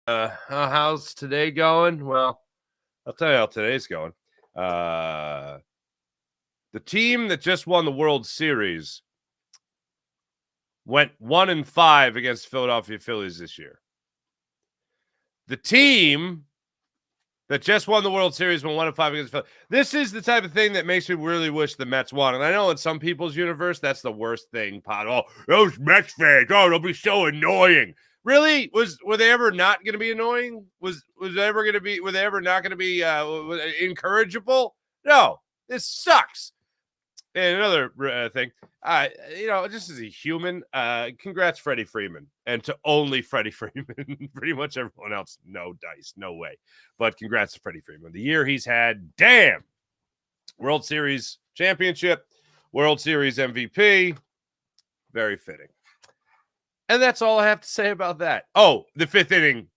How's today going? Well, I'll tell you how today's going. The team that just won the World Series went 1-5 against Philadelphia Phillies this year. The team that just won the World Series went 1-5 against Phillies. This is the type of thing that makes me really wish the Mets won. And I know in some people's universe, that's the worst thing. Oh, those Mets fans, they'll be so annoying. Really? Were they ever not going to be annoying? Were they ever not going to be incorrigible? No, this sucks. And another thing, just as a human, congrats, Freddie Freeman. And to only Freddie Freeman, pretty much everyone else, no dice, no way. But congrats to Freddie Freeman. The year he's had, damn, World Series championship, World Series MVP, very fitting. And that's all I have to say about that. Oh, the fifth inning,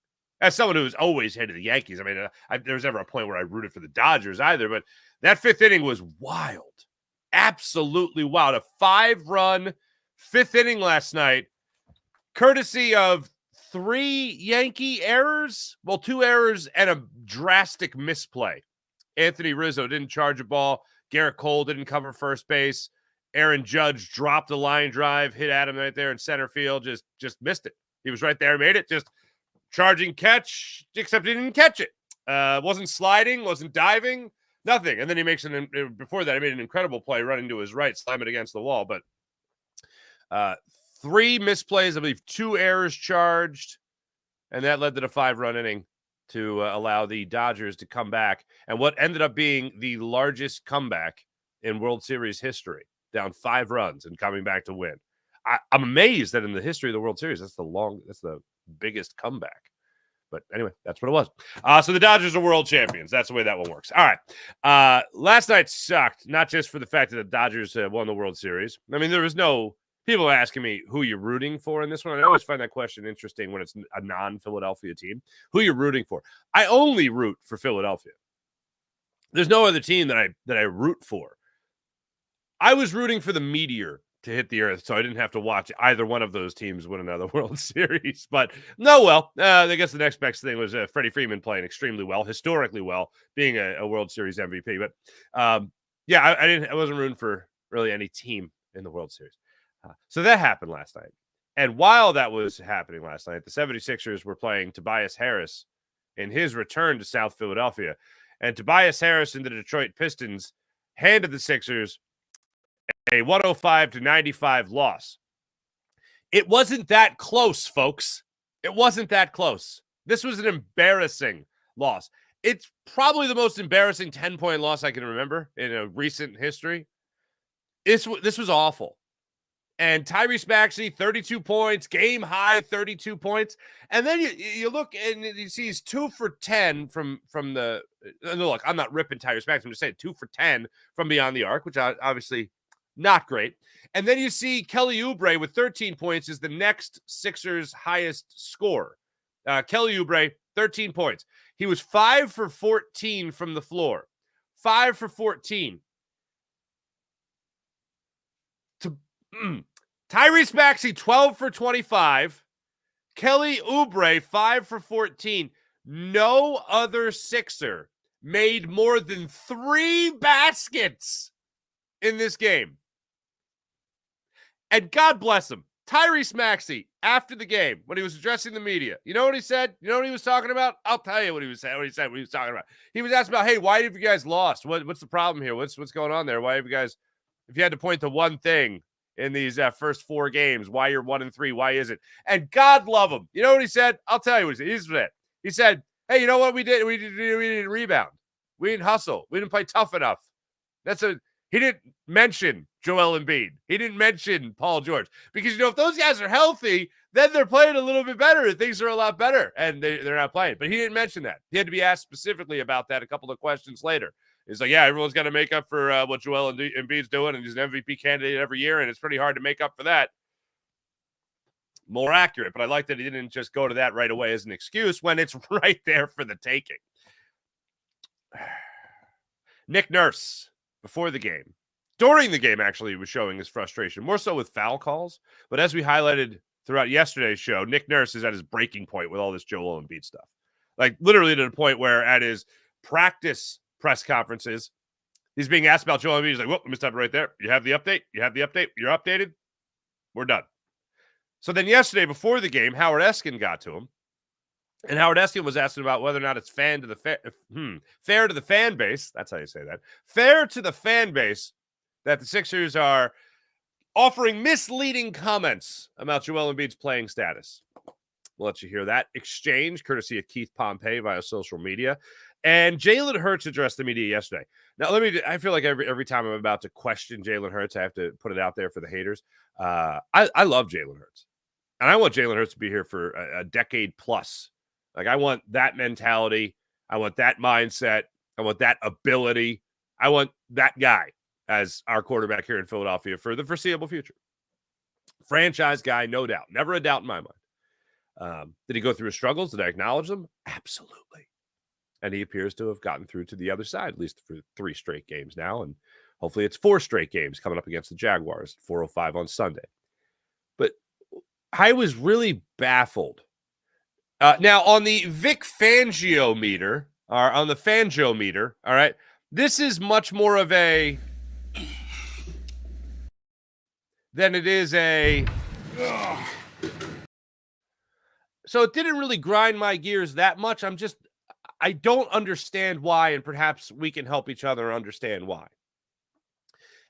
as someone who was always hated the Yankees, I mean, there was never a point where I rooted for the Dodgers either, but that fifth inning was wild. Absolutely wild. A 5-run fifth inning last night, courtesy of 3 Yankee errors. Well, 2 errors and a drastic misplay. Anthony Rizzo didn't charge a ball. Garrett Cole didn't cover first base. Aaron Judge dropped a line drive, hit Adam right there in center field, just missed it. He was right there, made it, just charging catch, except he didn't catch it. Wasn't sliding, wasn't diving, nothing. And then he makes before that, he made an incredible play running to his right, slam it against the wall. But 3 misplays, I believe 2 errors charged, and that led to the 5-run inning to allow the Dodgers to come back. And what ended up being the largest comeback in World Series history. Down 5 runs and coming back to win. I'm amazed that in the history of the World Series, that's the biggest comeback. But anyway, that's what it was. So the Dodgers are world champions. That's the way that one works. All right. Last night sucked, not just for the fact that the Dodgers won the World Series. I mean, there was no people asking me who you're rooting for in this one. I always find that question interesting when it's a non-Philadelphia team. Who you're rooting for? I only root for Philadelphia. There's no other team that I root for. I was rooting for the meteor to hit the earth, so I didn't have to watch either one of those teams win another World Series. But I guess the next best thing was Freddie Freeman playing extremely well, historically well, being a World Series MVP. But I wasn't rooting for really any team in the World Series. So that happened last night. And while that was happening last night, the 76ers were playing Tobias Harris in his return to South Philadelphia. And Tobias Harris and the Detroit Pistons handed the Sixers a 105-95 loss. It wasn't that close, folks. It wasn't that close. This was an embarrassing loss. It's probably the most embarrassing 10-point loss I can remember in a recent history. This was awful. And Tyrese Maxey, 32 points, game high 32 points. And then you look and you see he's 2 for 10 from the look, I'm not ripping Tyrese Maxey. I'm just saying 2 for 10 from beyond the arc, which obviously not great. And then you see Kelly Oubre with 13 points is the next Sixers highest scorer. Kelly Oubre, 13 points. He was 5 for 14 from the floor. 5 for 14. Tyrese Maxey, 12 for 25. Kelly Oubre, 5 for 14. No other Sixer made more than 3 baskets in this game. And God bless him. Tyrese Maxey, after the game, when he was addressing the media, you know what he said? You know what he was talking about? I'll tell you what he was saying. What he was talking about. He was asked about, hey, why have you guys lost? What's the problem here? What's going on there? Why have you guys, if you had to point to one thing in these first 4 games, why you're 1-3? Why is it? And God love him. You know what he said? I'll tell you what he said. Here's what he said. Hey, you know what we did? We didn't rebound. We didn't hustle. We didn't play tough enough. He didn't mention Joel Embiid. He didn't mention Paul George. Because, if those guys are healthy, then they're playing a little bit better and things are a lot better. And they're not playing. But he didn't mention that. He had to be asked specifically about that a couple of questions later. He's like, yeah, everyone's got to make up for what Joel Embiid's doing, and he's an MVP candidate every year, and it's pretty hard to make up for that. More accurate, but I like that he didn't just go to that right away as an excuse when it's right there for the taking. Nick Nurse, before the game, during the game, actually, was showing his frustration, more so with foul calls. But as we highlighted throughout yesterday's show, Nick Nurse is at his breaking point with all this Joel Embiid stuff. Like literally to the point where at his practice press conferences, he's being asked about Joel Embiid. He's like, "Whoop, let me stop it right there. You have the update? You have the update? You're updated? We're done." So then yesterday before the game, Howard Eskin got to him. And Howard Eskin was asking about whether or not it's fair to the fan base. That's how you say that. Fair to the fan base that the Sixers are offering misleading comments about Joel Embiid's playing status. We'll let you hear that exchange, courtesy of Keith Pompey via social media. And Jalen Hurts addressed the media yesterday. Now, I feel like every time I'm about to question Jalen Hurts, I have to put it out there for the haters. I love Jalen Hurts. And I want Jalen Hurts to be here for a decade plus. Like, I want that mentality. I want that mindset. I want that ability. I want that guy as our quarterback here in Philadelphia for the foreseeable future. Franchise guy, no doubt. Never a doubt in my mind. Did he go through his struggles? Did I acknowledge them? Absolutely. And he appears to have gotten through to the other side, at least for 3 straight games now. And hopefully it's 4 straight games coming up against the Jaguars at 4:05 on Sunday. But I was really baffled. Now, on the Vic Fangio meter, or on the Fangio meter, all right, this is much more of a than it is a. So it didn't really grind my gears that much. I don't understand why, and perhaps we can help each other understand why.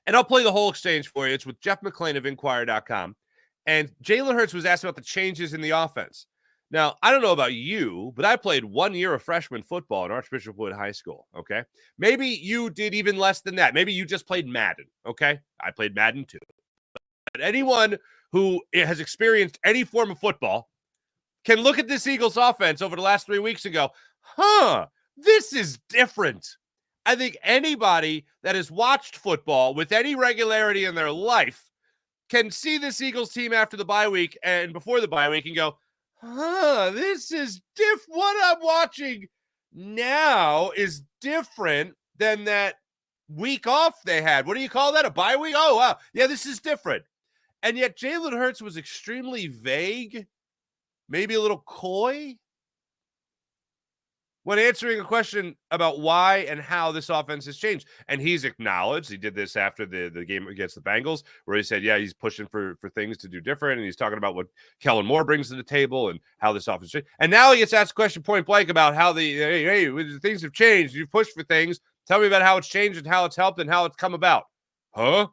And I'll play the whole exchange for you. It's with Jeff McClain of Inquirer.com. And Jalen Hurts was asked about the changes in the offense. Now, I don't know about you, but I played 1 year of freshman football at Archbishop Wood High School, okay? Maybe you did even less than that. Maybe you just played Madden, okay? I played Madden too. But anyone who has experienced any form of football can look at this Eagles offense over the last 3 weeks and go, this is different. I think anybody that has watched football with any regularity in their life can see this Eagles team after the bye week and before the bye week and go, this is what I'm watching now is different than that week off they had. What do you call that? A bye week? Oh, wow. Yeah, this is different. And yet Jalen Hurts was extremely vague, maybe a little coy when answering a question about why and how this offense has changed. And he's acknowledged, he did this after the game against the Bengals, where he said, yeah, he's pushing for things to do different. And he's talking about what Kellen Moore brings to the table and how this offense changed. And now he gets asked a question point blank about how things have changed. You've pushed for things. Tell me about how it's changed and how it's helped and how it's come about. Huh?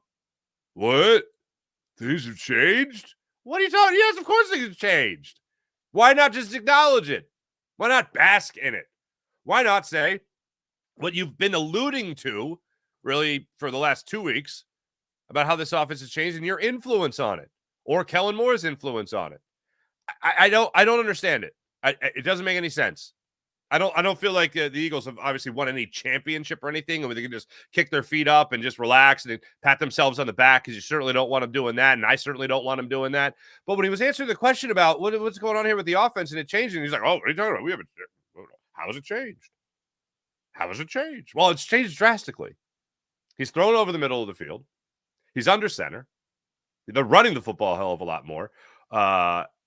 What? Things have changed? What are you talking? Yes, of course things have changed. Why not just acknowledge it? Why not bask in it? Why not say what you've been alluding to really for the last 2 weeks about how this offense has changed and your influence on it, or Kellen Moore's influence on it? I don't understand it. It doesn't make any sense. I don't feel like the Eagles have obviously won any championship or anything, and they can just kick their feet up and just relax and pat themselves on the back, because you certainly don't want them doing that, and I certainly don't want them doing that. But when he was answering the question about what's going on here with the offense and it changing, he's like, "Oh, what are you talking about? We haven't. How has it changed? How has it changed?" Well, it's changed drastically. He's thrown over the middle of the field. He's under center. They're running the football a hell of a lot more.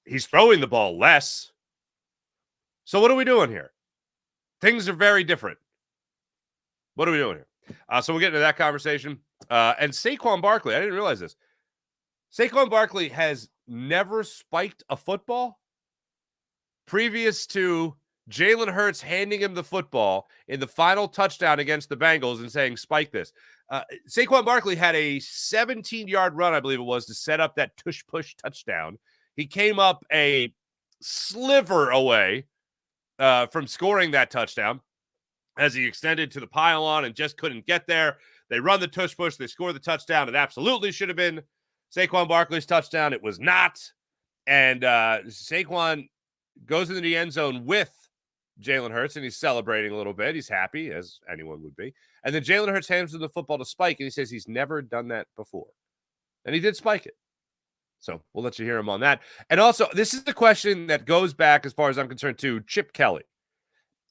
He's throwing the ball less. So what are we doing here? Things are very different. What are we doing here? So we'll get into that conversation. And Saquon Barkley, I didn't realize this. Saquon Barkley has never spiked a football previous to Jalen Hurts handing him the football in the final touchdown against the Bengals and saying, "Spike this." Saquon Barkley had a 17-yard run, I believe it was, to set up that tush-push touchdown. He came up a sliver away from scoring that touchdown as he extended to the pylon and just couldn't get there. They run the tush-push. They score the touchdown. It absolutely should have been Saquon Barkley's touchdown. It was not. And Saquon goes into the end zone with Jalen Hurts, and he's celebrating a little bit. He's happy, as anyone would be. And then Jalen Hurts hands him the football to Spike, and he says he's never done that before. And he did spike it. So we'll let you hear him on that. And also, this is the question that goes back, as far as I'm concerned, to Chip Kelly.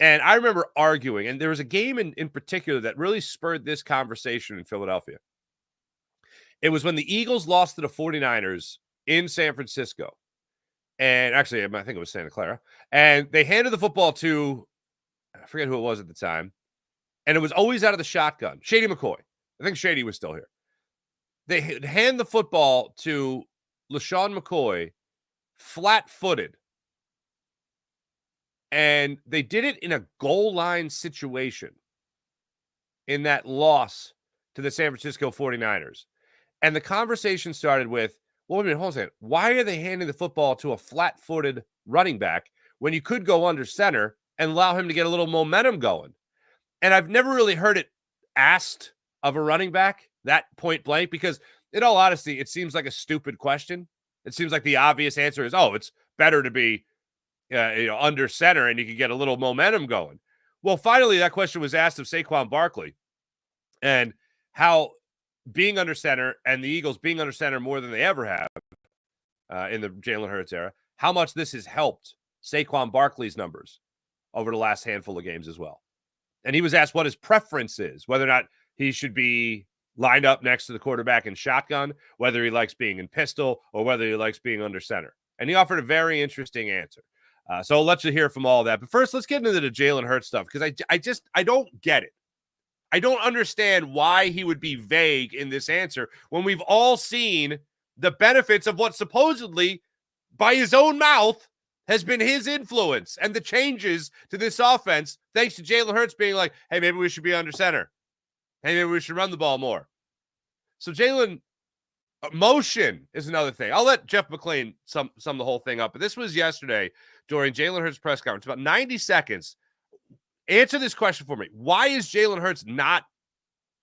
And I remember arguing, and there was a game in particular that really spurred this conversation in Philadelphia. It was when the Eagles lost to the 49ers in San Francisco. And actually, I think it was Santa Clara. And they handed the football to, I forget who it was at the time. And it was always out of the shotgun. Shady McCoy. I think Shady was still here. They hand the football to LaShawn McCoy flat-footed. And they did it in a goal line situation in that loss to the San Francisco 49ers. And the conversation started with, well, wait a minute, hold on a second. Why are they handing the football to a flat-footed running back when you could go under center and allow him to get a little momentum going? And I've never really heard it asked of a running back, that point blank, because in all honesty, it seems like a stupid question. It seems like the obvious answer is, oh, it's better to be under center and you can get a little momentum going. Well, finally, that question was asked of Saquon Barkley and how being under center and the Eagles being under center more than they ever have in the Jalen Hurts era, how much this has helped Saquon Barkley's numbers over the last handful of games as well. And he was asked what his preference is, whether or not he should be lined up next to the quarterback in shotgun, whether he likes being in pistol, or whether he likes being under center. And he offered a very interesting answer. So I'll let you hear from all that. But first, let's get into the Jalen Hurts stuff, because I don't get it. I don't understand why he would be vague in this answer when we've all seen the benefits of what supposedly, by his own mouth, has been his influence and the changes to this offense, thanks to Jalen Hurts being like, hey, maybe we should be under center. Hey, maybe we should run the ball more. So Jalen, motion is another thing. I'll let Jeff McClain sum the whole thing up. But this was yesterday during Jalen Hurts' press conference, about 90 seconds. Answer this question for me. Why is Jalen Hurts not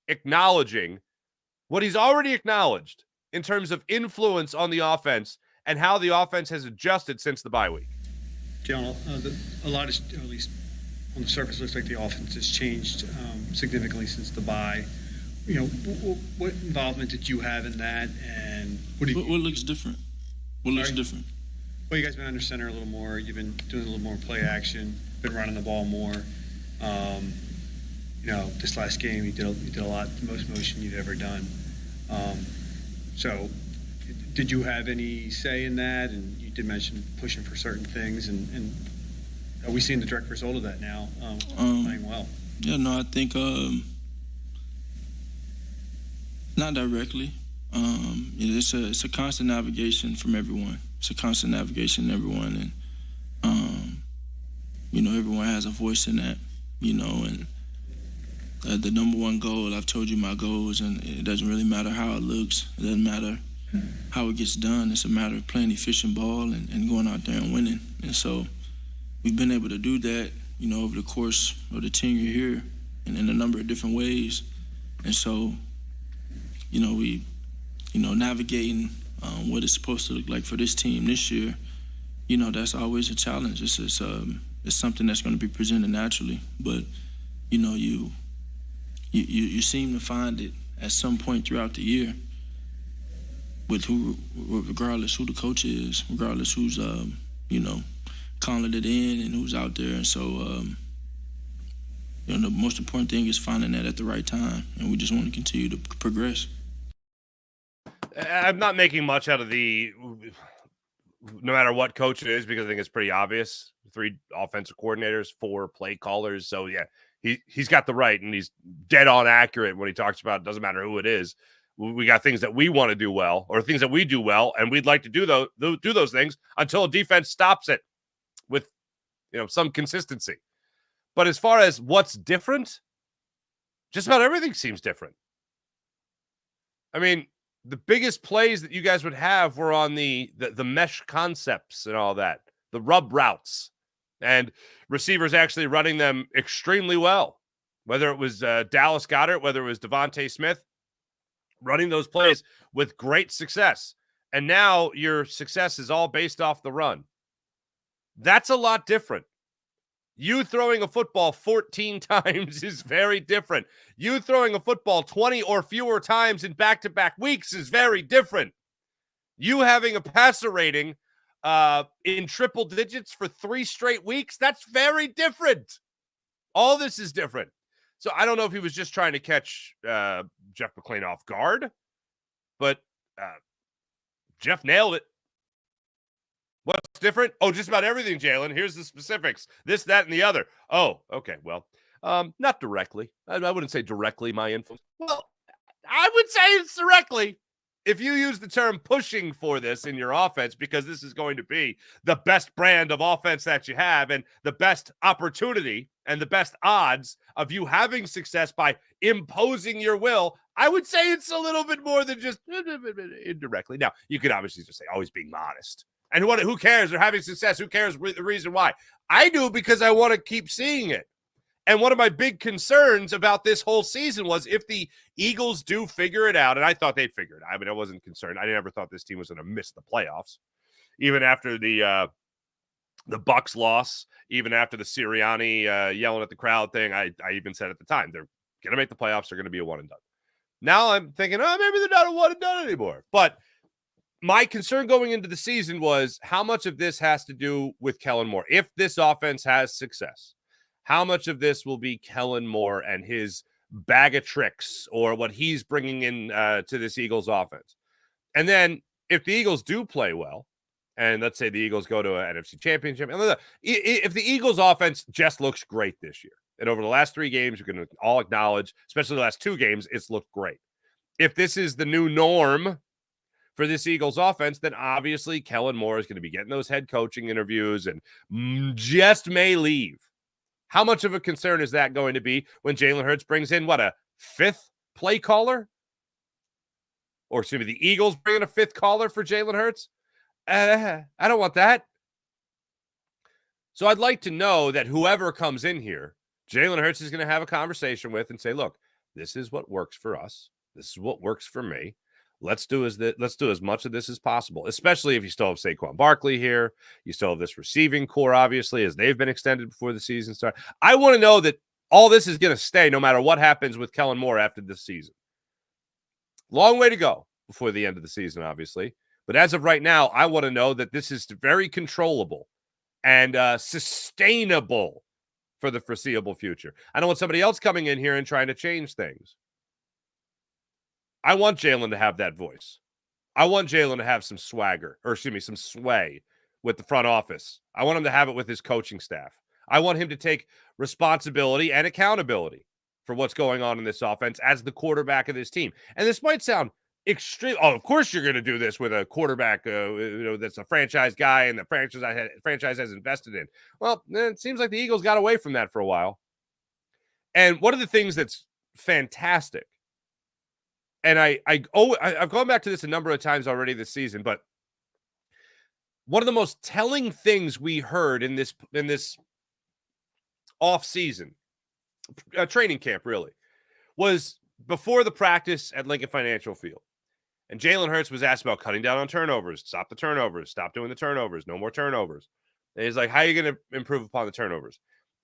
acknowledging what he's already acknowledged in terms of influence on the offense and how the offense has adjusted since the bye week? Jalen, a lot is, at least on the surface, looks like the offense has changed significantly since the bye. You know, what involvement did you have in that, and what looks different? What looks different? Well, you guys have been under center a little more. You've been doing a little more play action. Been running the ball more. You know, this last game you did a lot, the most motion you've ever done. So, did you have any say in that? And you did mention pushing for certain things, and are we seeing the direct result of that now? Playing well. Yeah, no, I think not directly. It's a constant navigation from everyone. It's a constant navigation, everyone, and you know, everyone has a voice in that. You know, and the number one goal, I've told you my goals, and it doesn't really matter how it looks. It doesn't matter how it gets done. It's a matter of playing efficient ball and going out there and winning. And so we've been able to do that, you know, over the course of the tenure here and in a number of different ways. And so, you know, navigating what it's supposed to look like for this team this year, you know, that's always a challenge. It's something that's going to be presented naturally, but you know, you seem to find it at some point throughout the year with regardless who the coach is, regardless who's you know, calling it in and who's out there. And so you know, the most important thing is finding that at the right time, and we just want to continue to progress. I'm not making much out of the no matter what coach it is, because I think it's pretty obvious. 3 offensive coordinators, 4 play callers. So, yeah, he's got the right, and he's dead on accurate when he talks about it doesn't matter who it is. We got things that we want to do well, or things that we do well, and we'd like to do those things until a defense stops it with, you know, some consistency. But as far as what's different, just about everything seems different. I mean, the biggest plays that you guys would have were on the mesh concepts and all that, the rub routes, and receivers actually running them extremely well. Whether it was Dallas Goedert, whether it was Devontae Smith, running those plays with great success. And now your success is all based off the run. That's a lot different. You throwing a football 14 times is very different. You throwing a football 20 or fewer times in back-to-back weeks is very different. You having a passer rating in triple digits for 3 straight weeks, that's very different. All this is different. So I don't know if he was just trying to catch Jeff McClain off guard, but Jeff nailed it. What's different? Oh, just about everything, Jalen. Here's the specifics. This, that, and the other. Oh, okay. Well, not directly. I wouldn't say directly my influence. Well, I would say it's directly. If you use the term pushing for this in your offense, because this is going to be the best brand of offense that you have and the best opportunity and the best odds of you having success by imposing your will, I would say it's a little bit more than just indirectly. Now, you could obviously just say always being modest. And who cares? They're having success. Who cares the reason why? I do, because I want to keep seeing it. And one of my big concerns about this whole season was if the Eagles do figure it out, and I thought they'd figure it out. I mean, I wasn't concerned. I never thought this team was going to miss the playoffs. Even after the Bucs loss, even after the Sirianni yelling at the crowd thing, I even said at the time, they're going to make the playoffs. They're going to be a one and done. Now I'm thinking, maybe they're not a one and done anymore. But my concern going into the season was how much of this has to do with Kellen Moore. If this offense has success, how much of this will be Kellen Moore and his bag of tricks or what he's bringing in to this Eagles offense? And then if the Eagles do play well, and let's say the Eagles go to an NFC championship, and if the Eagles offense just looks great this year, and over the last 3 games, you can all acknowledge, especially the last 2 games, it's looked great. If this is the new norm for this Eagles offense, then obviously Kellen Moore is going to be getting those head coaching interviews and just may leave. How much of a concern is that going to be when Jalen Hurts brings in, a 5th play caller? Or excuse me, the Eagles bring in a 5th caller for Jalen Hurts? I don't want that. So I'd like to know that whoever comes in here, Jalen Hurts is going to have a conversation with and say, look, this is what works for us. This is what works for me. Let's do as much of this as possible, especially if you still have Saquon Barkley here. You still have this receiving core, obviously, as they've been extended before the season starts. I want to know that all this is going to stay no matter what happens with Kellen Moore after this season. Long way to go before the end of the season, obviously. But as of right now, I want to know that this is very controllable and sustainable for the foreseeable future. I don't want somebody else coming in here and trying to change things. I want Jalen to have that voice. I want Jalen to have some swagger, or excuse me, some sway with the front office. I want him to have it with his coaching staff. I want him to take responsibility and accountability for what's going on in this offense as the quarterback of this team. And this might sound extreme. Oh, of course you're going to do this with a quarterback that's a franchise guy and the franchise has invested in. Well, it seems like the Eagles got away from that for a while. And one of the things that's fantastic, and I've gone back to this a number of times already this season, but one of the most telling things we heard in this off-season training camp really was before the practice at Lincoln Financial Field. And Jalen Hurts was asked about cutting down on turnovers, stop the turnovers, stop doing the turnovers, no more turnovers. And he's like, how are you going to improve upon the turnovers?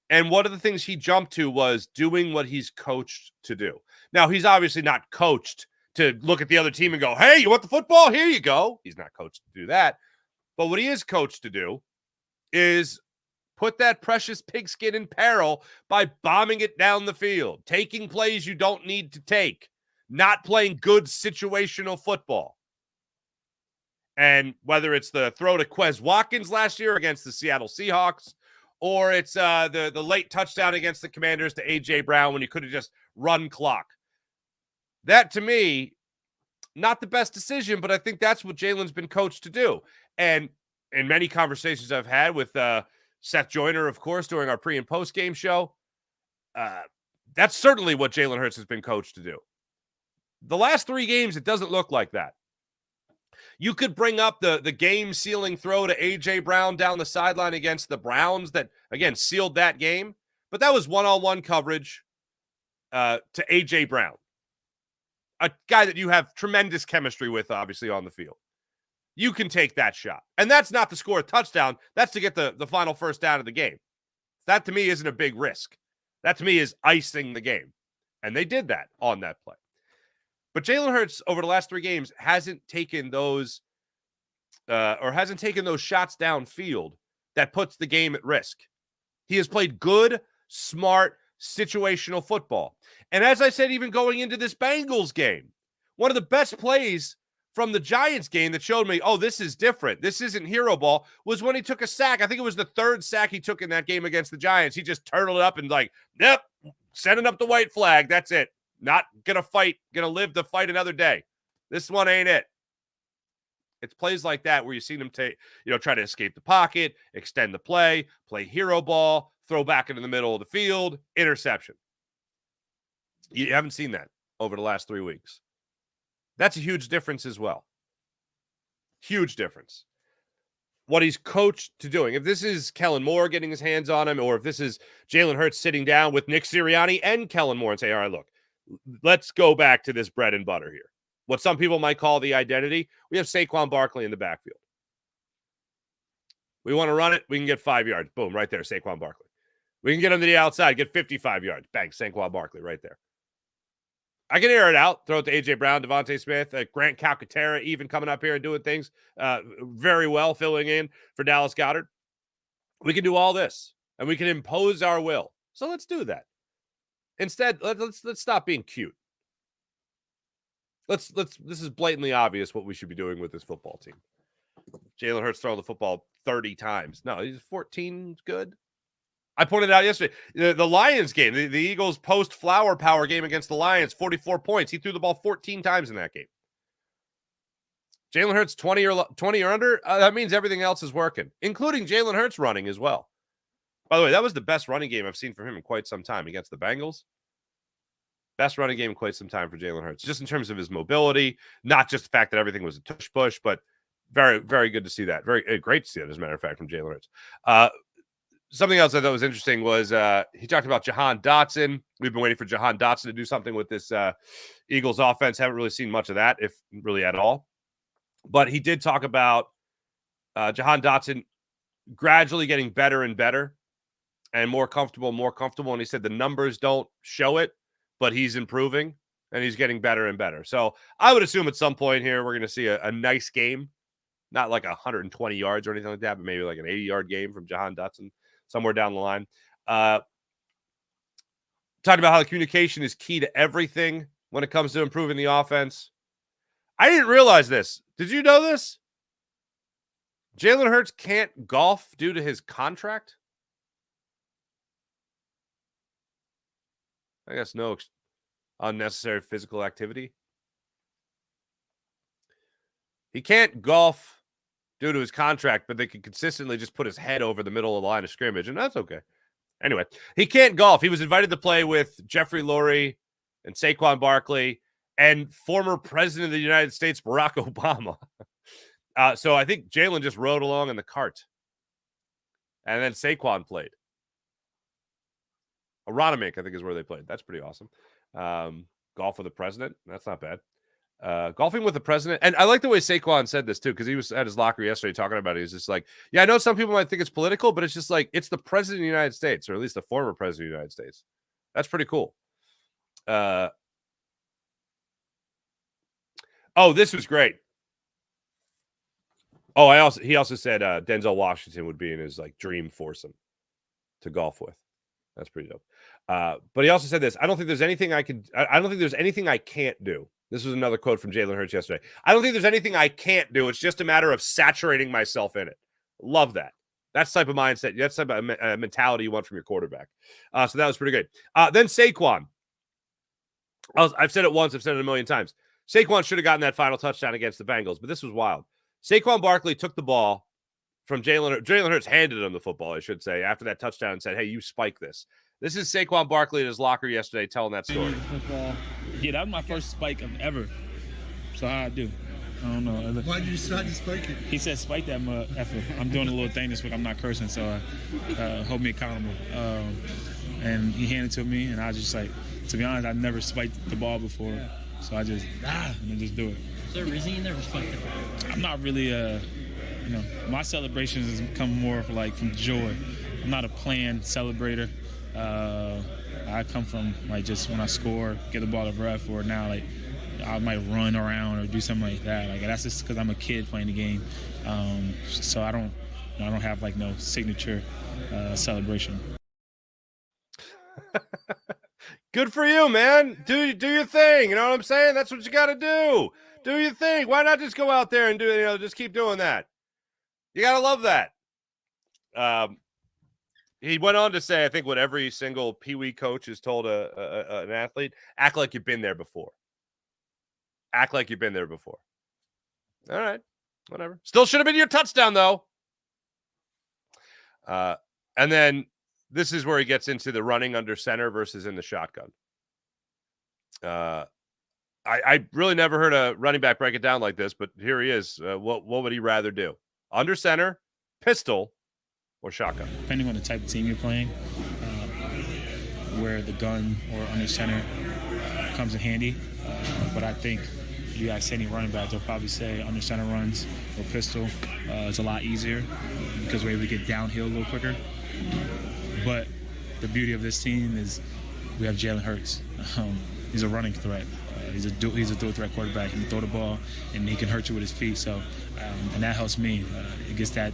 And one of the things he jumped to was doing what he's coached to do. Now, he's obviously not coached to look at the other team and go, hey, you want the football? Here you go. He's not coached to do that. But what he is coached to do is put that precious pigskin in peril by bombing it down the field, taking plays you don't need to take, not playing good situational football. And whether it's the throw to Quez Watkins last year against the Seattle Seahawks, or it's the late touchdown against the Commanders to A.J. Brown when you could have just run clock. That, to me, not the best decision, but I think that's what Jalen's been coached to do. And in many conversations I've had with Seth Joyner, of course, during our pre- and post-game show, that's certainly what Jalen Hurts has been coached to do. The last 3 games, it doesn't look like that. You could bring up the game-sealing throw to A.J. Brown down the sideline against the Browns that, again, sealed that game. But that was one-on-one coverage to A.J. Brown, a guy that you have tremendous chemistry with, obviously, on the field. You can take that shot. And that's not to score a touchdown. That's to get the final first down of the game. That, to me, isn't a big risk. That, to me, is icing the game. And they did that on that play. But Jalen Hurts, over the last 3 games, hasn't taken those shots downfield that puts the game at risk. He has played good, smart, situational football. And as I said, even going into this Bengals game, one of the best plays from the Giants game that showed me, oh, this is different. This isn't hero ball, was when he took a sack. I think it was the third sack he took in that game against the Giants. He just turtled up and like, yep, sending up the white flag. That's it. Not going to fight, going to live to fight another day. This one ain't it. It's plays like that where you see him try to escape the pocket, extend the play hero ball, throw back into the middle of the field, interception. You haven't seen that over the last 3 weeks. That's a huge difference as well. Huge difference. What he's coached to doing. If this is Kellen Moore getting his hands on him, or if this is Jalen Hurts sitting down with Nick Sirianni and Kellen Moore and say, all right, look, let's go back to this bread and butter here. What some people might call the identity. We have Saquon Barkley in the backfield. We want to run it. We can get 5 yards. Boom, right there, Saquon Barkley. We can get him to the outside, get 55 yards. Bang, Saquon Barkley right there. I can air it out, throw it to A.J. Brown, Devontae Smith, Grant Calcaterra even coming up here and doing things very well, filling in for Dallas Goedert. We can do all this, and we can impose our will. So let's do that. Instead, let's stop being cute. This is blatantly obvious what we should be doing with this football team. Jalen Hurts throwing the football 30 times. No, he's 14 good. I pointed out yesterday, the Lions game, the Eagles post-flower power game against the Lions, 44 points. He threw the ball 14 times in that game. Jalen Hurts 20 or under, that means everything else is working, including Jalen Hurts running as well. By the way, that was the best running game I've seen from him in quite some time against the Bengals. Best running game in quite some time for Jalen Hurts, just in terms of his mobility, not just the fact that everything was a tush push, but very, very good to see that. Very great to see that, as a matter of fact, from Jalen Hurts. Something else I thought was interesting was he talked about Jahan Dotson. We've been waiting for Jahan Dotson to do something with this Eagles offense. Haven't really seen much of that, if really at all. But he did talk about Jahan Dotson gradually getting better and better and more comfortable. And he said the numbers don't show it, but he's improving and he's getting better and better. So I would assume at some point here we're going to see a nice game, not like 120 yards or anything like that, but maybe like an 80-yard game from Jahan Dotson somewhere down the line. Talking about how the communication is key to everything when it comes to improving the offense. I didn't realize this. Did you know this? Jalen Hurts can't golf due to his contract. I guess no unnecessary physical activity. He can't golf due to his contract, but they can consistently just put his head over the middle of the line of scrimmage, and that's okay. Anyway, he can't golf. He was invited to play with Jeffrey Lurie and Saquon Barkley and former president of the United States, Barack Obama. So I think Jalen just rode along in the cart. And then Saquon played. Aronimink, I think, is where they played. That's pretty awesome. Golf with the president. That's not bad. Golfing with the president. And I like the way Saquon said this, too, because he was at his locker yesterday talking about it. He's just like, yeah, I know some people might think it's political, but it's just like, it's the president of the United States, or at least the former president of the United States. That's pretty cool. This was great. He also said Denzel Washington would be in his like dream foursome to golf with. That's pretty dope. But he also said this: I don't think there's anything I don't think there's anything I can't do. This was another quote from Jalen Hurts yesterday. I don't think there's anything I can't do. It's just a matter of saturating myself in it. Love that. That's the type of mindset. That's the type of mentality you want from your quarterback. So that was pretty good. Then Saquon. I've said it once. I've said it a million times. Saquon should have gotten that final touchdown against the Bengals, but this was wild. Saquon Barkley took the ball from Jalen Hurts, handed him the football, I should say, after that touchdown and said, hey, you spike this. This is Saquon Barkley in his locker yesterday telling that story. Football. Yeah, that was my first spike of ever. So how I do? I don't know. Why did you decide to spike it? He said spike that effort. I'm doing a little thing this week. I'm not cursing, so hold me accountable. And he handed it to me, and I was just like, to be honest, I've never spiked the ball before. So I just, and then just do it. Is there a reason you never spiked it? I'm not really, my celebrations come more from joy. I'm not a planned celebrator. I come from just when I score, get the ball to ref, or now I might run around or do something like that. That's just because I'm a kid playing the game. So I don't have no signature celebration. Good for you, man. Do your thing. You know what I'm saying? That's what you got to do. Do your thing. Why not just go out there and just keep doing that? You got to love that. He went on to say, I think what every single Pee Wee coach has told an athlete, act like you've been there before. Act like you've been there before. All right. Whatever. Still should have been your touchdown, though. And then this is where he gets into the running under center versus in the shotgun. I really never heard a running back break it down like this, but here he is. What would he rather do? Under center, pistol, or shotgun? Depending on the type of team you're playing, where the gun or under center comes in handy. But I think if you ask any running back, they'll probably say under center runs or pistol is a lot easier because we're able to get downhill a little quicker. But the beauty of this team is we have Jalen Hurts. He's a running threat. He's a dual threat quarterback. He can throw the ball and he can hurt you with his feet. So, and that helps me. It gets that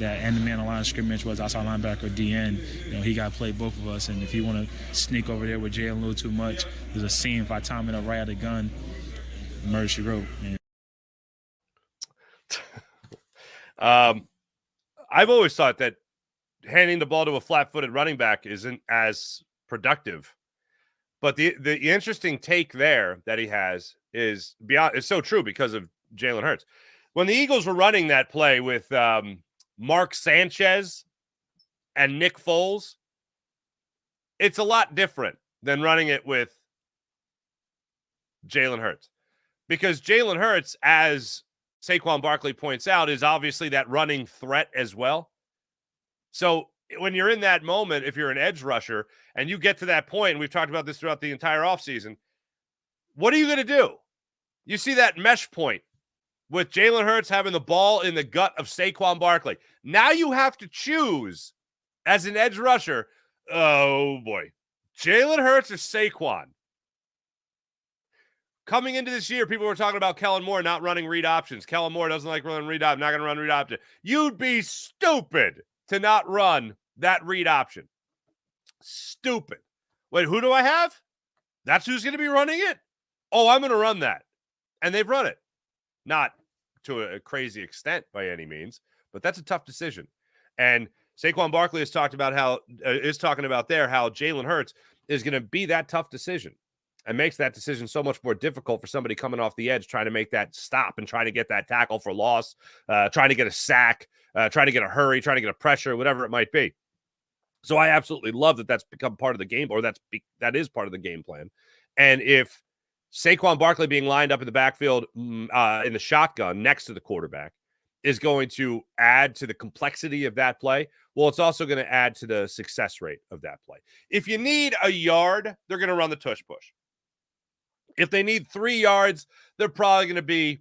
end man on line of scrimmage, was outside linebacker, DN. He got to play both of us. And if you want to sneak over there with Jalen a little too much, there's a seam. If I time it up right out of the gun, murder she wrote. I've always thought that handing the ball to a flat-footed running back isn't as productive. But the interesting take there that he has is it's so true because of Jalen Hurts. When the Eagles were running that play with Mark Sanchez and Nick Foles, it's a lot different than running it with Jalen Hurts. Because Jalen Hurts, as Saquon Barkley points out, is obviously that running threat as well. So when you're in that moment, if you're an edge rusher and you get to that point, and we've talked about this throughout the entire offseason, what are you going to do? You see that mesh point with Jalen Hurts having the ball in the gut of Saquon Barkley. Now you have to choose as an edge rusher, oh boy, Jalen Hurts or Saquon? Coming into this year, people were talking about Kellen Moore not running read options. Kellen Moore doesn't like running read option, not going to run read option. You'd be stupid to not run that read option. Stupid. Wait, who do I have? That's who's going to be running it? Oh, I'm going to run that. And they've run it. Not to a crazy extent by any means, but that's a tough decision. And Saquon Barkley has talked about how Jalen Hurts is going to be that tough decision and makes that decision so much more difficult for somebody coming off the edge, trying to make that stop and trying to get that tackle for loss, trying to get a sack, trying to get a hurry, trying to get a pressure, whatever it might be. So I absolutely love that that's become part of the game, or that is part of the game plan. And if Saquon Barkley being lined up in the backfield in the shotgun next to the quarterback is going to add to the complexity of that play, well, it's also going to add to the success rate of that play. If you need a yard, they're going to run the tush push. If they need 3 yards, they're probably going to be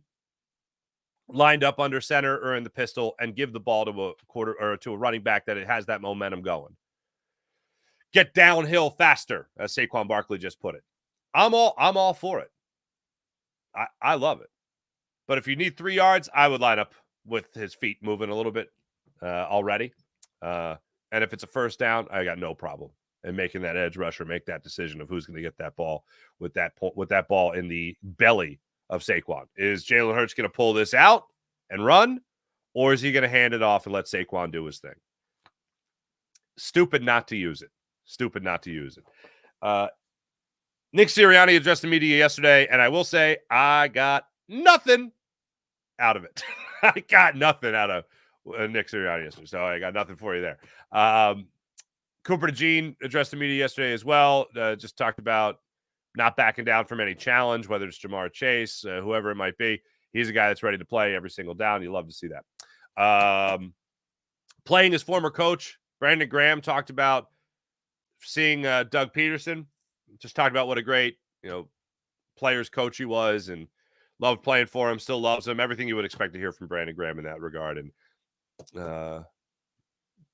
lined up under center or in the pistol and give the ball to a running back that it has that momentum going. Get downhill faster, as Saquon Barkley just put it. I'm all for it. I love it. But if you need 3 yards, I would line up with his feet moving a little bit already. And if it's a first down, I got no problem in making that edge rusher make that decision of who's going to get that ball with that ball in the belly of Saquon. Is Jalen Hurts going to pull this out and run, or is he going to hand it off and let Saquon do his thing? Stupid not to use it. Nick Sirianni addressed the media yesterday, and I will say I got nothing out of it. I got nothing out of Nick Sirianni yesterday, so I got nothing for you there. Cooper DeJean addressed the media yesterday as well. Just talked about not backing down from any challenge, whether it's Jamar Chase, whoever it might be. He's a guy that's ready to play every single down. You love to see that. Playing his former coach, Brandon Graham, talked about seeing Doug Peterson. Just talked about what a great, player's coach he was and loved playing for him, still loves him. Everything you would expect to hear from Brandon Graham in that regard. And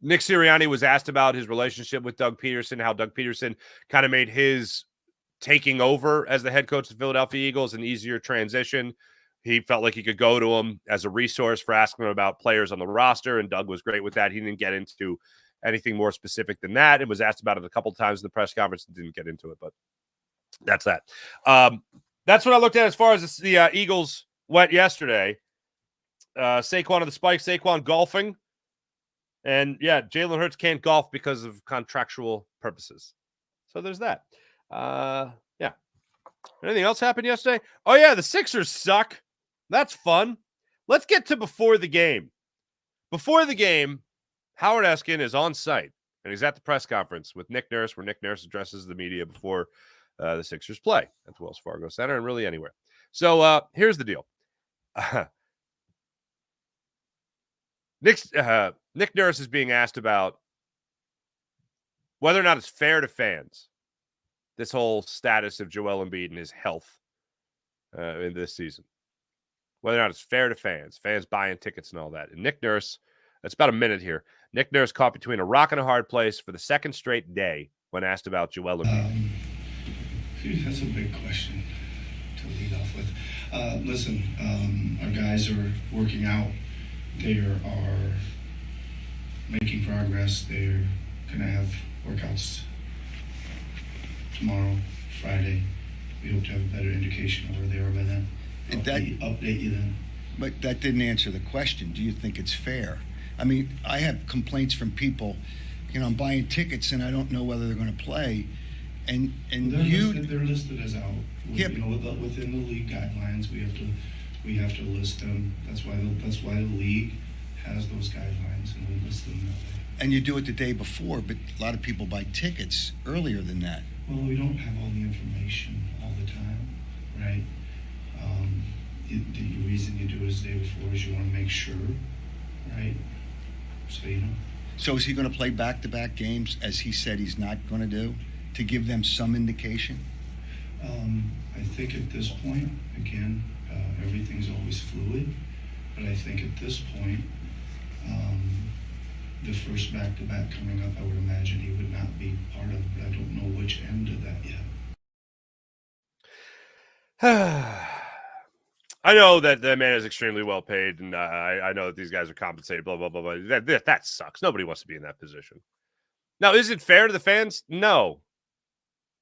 Nick Sirianni was asked about his relationship with Doug Peterson, how Doug Peterson kind of made his taking over as the head coach of the Philadelphia Eagles an easier transition. He felt like he could go to him as a resource for asking him about players on the roster, and Doug was great with that. He didn't get into anything more specific than that. It was asked about it a couple times in the press conference and didn't get into it, but that's that. That's what I looked at as far as the Eagles went yesterday. Saquon of the spike, Saquon golfing. And, yeah, Jalen Hurts can't golf because of contractual purposes. So there's that. Yeah. Anything else happened yesterday? Oh, yeah, the Sixers suck. That's fun. Let's get to before the game. Before the game, Howard Eskin is on site, and he's at the press conference with Nick Nurse, where Nick Nurse addresses the media before the Sixers play at the Wells Fargo Center and really anywhere. So here's the deal. Nick Nurse is being asked about whether or not it's fair to fans, this whole status of Joel Embiid and his health in this season. Whether or not it's fair to fans buying tickets and all that. And Nick Nurse, that's about a minute here. Nick Nurse caught between a rock and a hard place for the second straight day when asked about Joel Embiid. That's a big question to lead off with. Listen, our guys are working out. They are making progress. They're going to have workouts tomorrow, Friday. We hope to have a better indication of where they are by then. Update you then. But that didn't answer the question. Do you think it's fair? I mean, I have complaints from people, I'm buying tickets and I don't know whether they're going to play. And they're listed as out. Within the league guidelines, we have to list them. That's why the league has those guidelines, and we list them that way. And you do it the day before, but a lot of people buy tickets earlier than that. Well, we don't have all the information all the time, right? The reason you do it the day before is you want to make sure, right? So So is he going to play back-to-back games, as he said he's not going to do, to give them some indication? I think at this point, again, everything's always fluid, but I think at this point, the first back-to-back coming up, I would imagine he would not be part of it, but I don't know which end of that yet. I know that the man is extremely well paid, and I know that these guys are compensated, blah, blah, blah, blah. That sucks. Nobody wants to be in that position. Now, is it fair to the fans? No.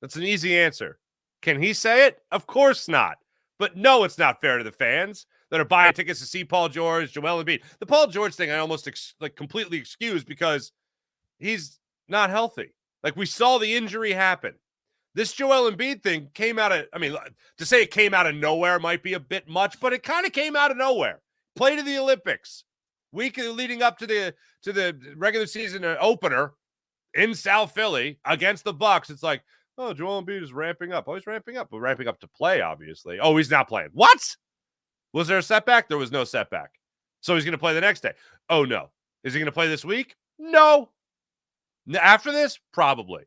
That's an easy answer. Can he say it? Of course not. But no, it's not fair to the fans that are buying tickets to see Paul George, Joel Embiid. The Paul George thing I almost completely excuse because he's not healthy. Like, we saw the injury happen. This Joel Embiid thing came out of, to say it came out of nowhere might be a bit much, but it kind of came out of nowhere. Played in the Olympics. Week leading up to the regular season opener in South Philly against the Bucks. It's like, oh, Joel Embiid is ramping up. Oh, he's ramping up. But ramping up to play, obviously. Oh, he's not playing. What? Was there a setback? There was no setback. So he's going to play the next day. Oh, no. Is he going to play this week? No. After this? Probably.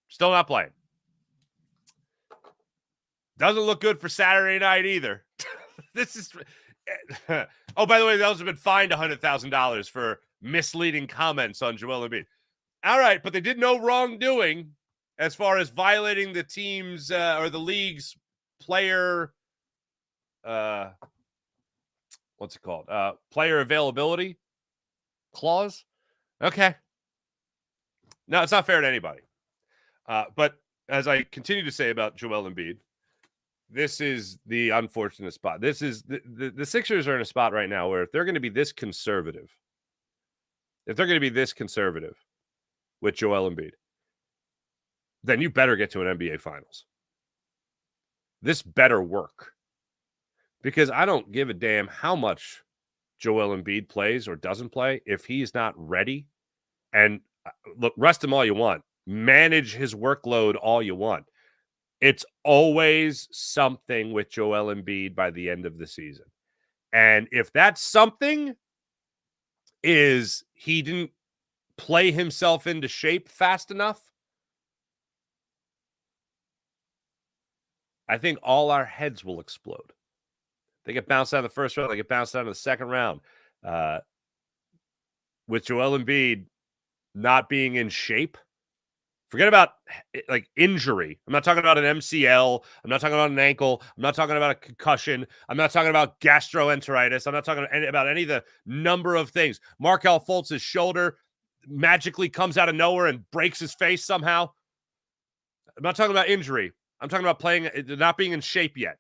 Still not playing. Doesn't look good for Saturday night either. This is... Oh, by the way, they also been fined $100,000 for misleading comments on Joel Embiid. All right, but they did no wrongdoing as far as violating the team's or the league's player, what's it called? Player availability clause. Okay. No, it's not fair to anybody. But as I continue to say about Joel Embiid, this is the unfortunate spot. This is the Sixers are in a spot right now where if they're going to be this conservative, with Joel Embiid, then you better get to an NBA Finals. This better work. Because I don't give a damn how much Joel Embiid plays or doesn't play if he's not ready. And look, rest him all you want. Manage his workload all you want. It's always something with Joel Embiid by the end of the season. And if that something is he didn't play himself into shape fast enough, I think all our heads will explode. They get bounced out of the first round. They get bounced out of the second round. With Joel Embiid not being in shape, forget about like injury. I'm not talking about an MCL. I'm not talking about an ankle. I'm not talking about a concussion. I'm not talking about gastroenteritis. I'm not talking about any of the number of things. Markelle Fultz's shoulder magically comes out of nowhere and breaks his face somehow. I'm not talking about injury. I'm talking about not being in shape yet.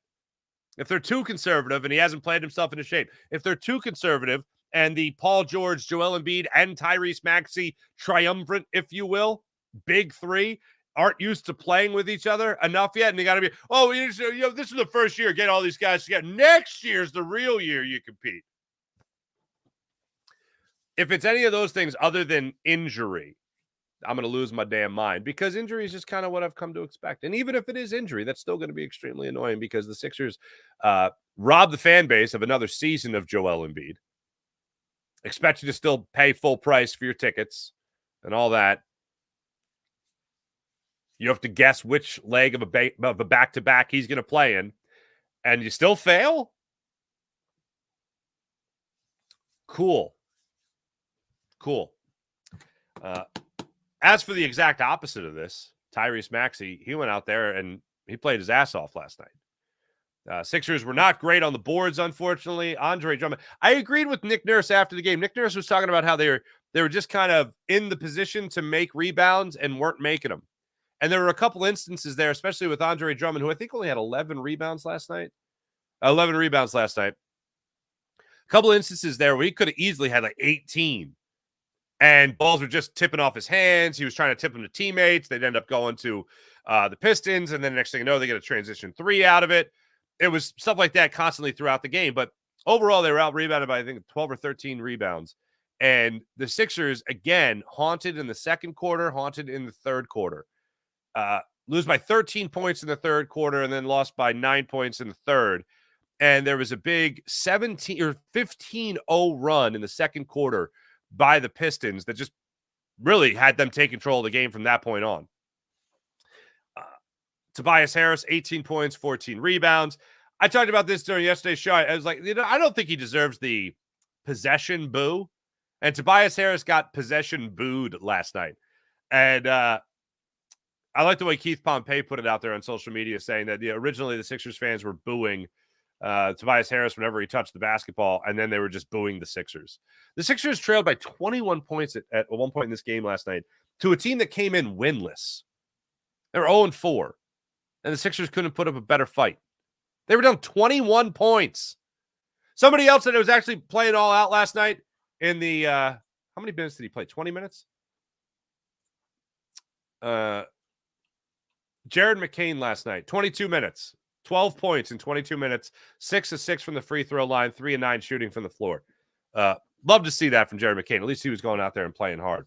If they're too conservative and he hasn't played himself into shape, if they're too conservative and the Paul George, Joel Embiid, and Tyrese Maxey triumvirate, if you will, big three, aren't used to playing with each other enough yet, and they got to be, this is the first year, get all these guys together. Next year's the real year you compete. If it's any of those things other than injury, I'm going to lose my damn mind, because injury is just kind of what I've come to expect. And even if it is injury, that's still going to be extremely annoying, because the Sixers rob the fan base of another season of Joel Embiid. Expect you to still pay full price for your tickets and all that. You have to guess which leg of a back-to-back he's going to play in, and you still fail? Cool. As for the exact opposite of this, Tyrese Maxey, he went out there and he played his ass off last night. Sixers were not great on the boards, unfortunately. Andre Drummond. I agreed with Nick Nurse after the game. Nick Nurse was talking about how they were just kind of in the position to make rebounds and weren't making them. And there were a couple instances there, especially with Andre Drummond, who I think only had 11 rebounds last night. A couple instances there where he could have easily had like 18. And balls were just tipping off his hands. He was trying to tip them to teammates. They'd end up going to the Pistons. And then next thing you know, they get a transition 3 out of it. It was stuff like that constantly throughout the game. But overall, they were out-rebounded by, I think, 12 or 13 rebounds. And the Sixers, again, haunted in the second quarter, haunted in the third quarter. Lose by 13 points in the third quarter and then lost by 9 points in the third. And there was a big 17 or 15-0 run in the second quarter by the Pistons that just really had them take control of the game from that point on. Tobias Harris, 18 points, 14 rebounds. I talked about this during yesterday's show. I was like, I don't think he deserves the possession boo. And Tobias Harris got possession booed last night. And I like the way Keith Pompey put it out there on social media, saying that originally the Sixers fans were booing Tobias Harris whenever he touched the basketball, and then they were just booing the Sixers. The Sixers trailed by 21 points at one point in this game last night to a team that came in winless. They were 0-4, and the Sixers couldn't put up a better fight. They were down 21 points. Somebody else that was actually playing all out last night in the how many minutes did he play? 20 minutes? Jared McCain last night, 22 minutes. 12 points in 22 minutes, 6 of 6 from the free throw line, 3 of 9 shooting from the floor. Love to see that from Jared McCain. At least he was going out there and playing hard.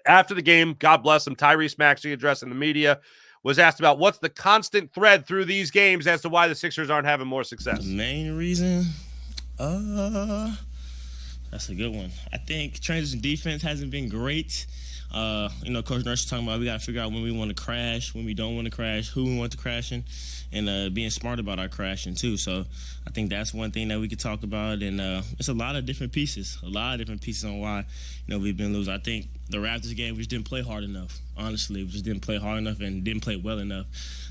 After the game, God bless him, Tyrese Maxey addressing the media was asked about what's the constant thread through these games as to why the Sixers aren't having more success. The main reason, that's a good one. I think transition defense hasn't been great. Coach Nurse is talking about we got to figure out when we want to crash, when we don't want to crash, who we want to crashing, and being smart about our crashing too. So I think that's one thing that we could talk about. And it's a lot of different pieces on why, we've been losing. I think the Raptors game, we just didn't play hard enough. Honestly, we just didn't play hard enough and didn't play well enough.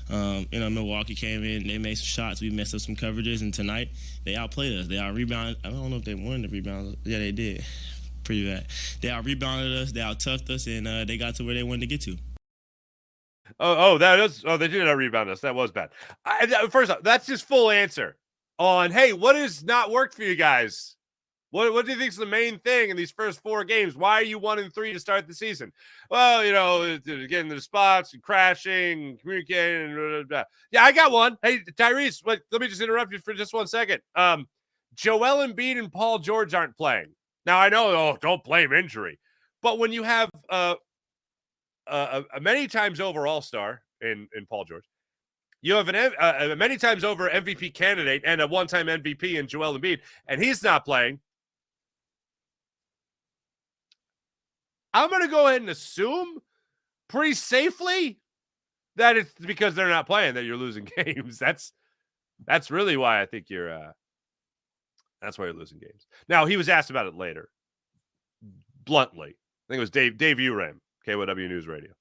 Milwaukee came in, they made some shots, we messed up some coverages, and tonight they outplayed us. They out-rebounded. I don't know if they won the rebounds. Yeah, they did. Pretty bad. They out-rebounded us, they out-toughed us, and they got to where they wanted to get to. They did not rebound us. That was bad. First off, that's his full answer on, hey, what has not worked for you guys? What do you think is the main thing in these first 4 games? Why are you 1-3 to start the season? Well, getting the spots and crashing, communicating. And blah, blah, blah. Yeah, I got one. Hey, Tyrese, let me just interrupt you for just 1 second. Joel Embiid and Paul George aren't playing. Now, I know, don't blame injury. But when you have a many times over All-Star in Paul George, you have a many times over MVP candidate and a one-time MVP in Joel Embiid, and he's not playing. I'm going to go ahead and assume pretty safely that it's because they're not playing that you're losing games. That's really why I think that's why you're losing games. Now, he was asked about it later. Bluntly. I think it was Dave Uram, KOW News Radio.